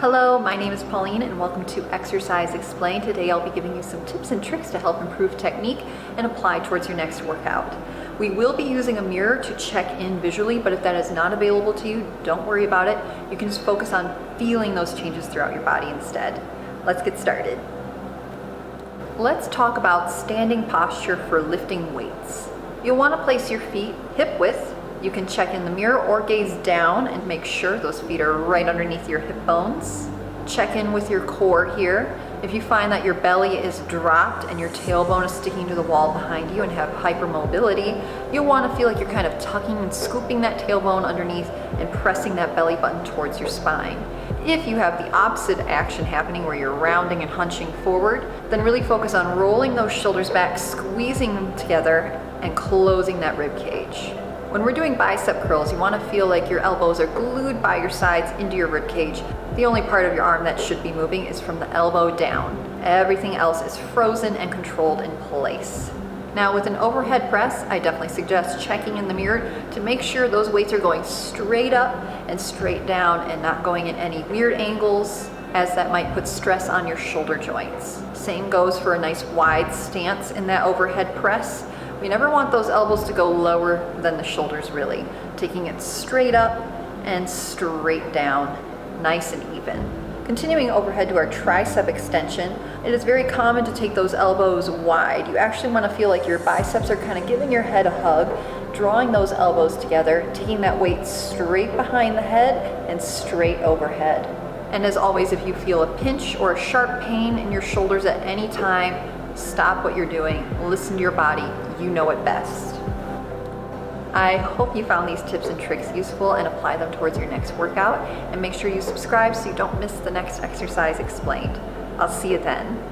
Hello, my name is Pauline and welcome to Exercise Explained. Today I'll be giving you some tips and tricks to help improve technique and apply towards your next workout. We will be using a mirror to check in visually, but if that is not available to you, don't worry about it. You can just focus on feeling those changes throughout your body instead. Let's get started. Let's talk about standing posture for lifting weights. You'll want to place your feet hip width. You can check in the mirror or gaze down and make sure those feet are right underneath your hip bones. Check in with your core here. If you find that your belly is dropped and your tailbone is sticking to the wall behind you and have hypermobility, you'll want to feel like you're kind of tucking and scooping that tailbone underneath and pressing that belly button towards your spine. If you have the opposite action happening where you're rounding and hunching forward, then really focus on rolling those shoulders back, squeezing them together, and closing that rib cage. When we're doing bicep curls, you want to feel like your elbows are glued by your sides into your rib cage. The only part of your arm that should be moving is from the elbow down. Everything else is frozen and controlled in place. Now with an overhead press, I definitely suggest checking in the mirror to make sure those weights are going straight up and straight down and not going in any weird angles, as that might put stress on your shoulder joints. Same goes for a nice wide stance in that overhead press. We never want those elbows to go lower than the shoulders really. Taking it straight up and straight down, nice and even. Continuing overhead to our tricep extension, it is very common to take those elbows wide. You actually want to feel like your biceps are kind of giving your head a hug, drawing those elbows together, taking that weight straight behind the head and straight overhead. And as always, if you feel a pinch or a sharp pain in your shoulders at any time, stop what you're doing, listen to your body, you know it best. I hope you found these tips and tricks useful and apply them towards your next workout, and make sure you subscribe so you don't miss the next Exercise Explained. I'll see you then.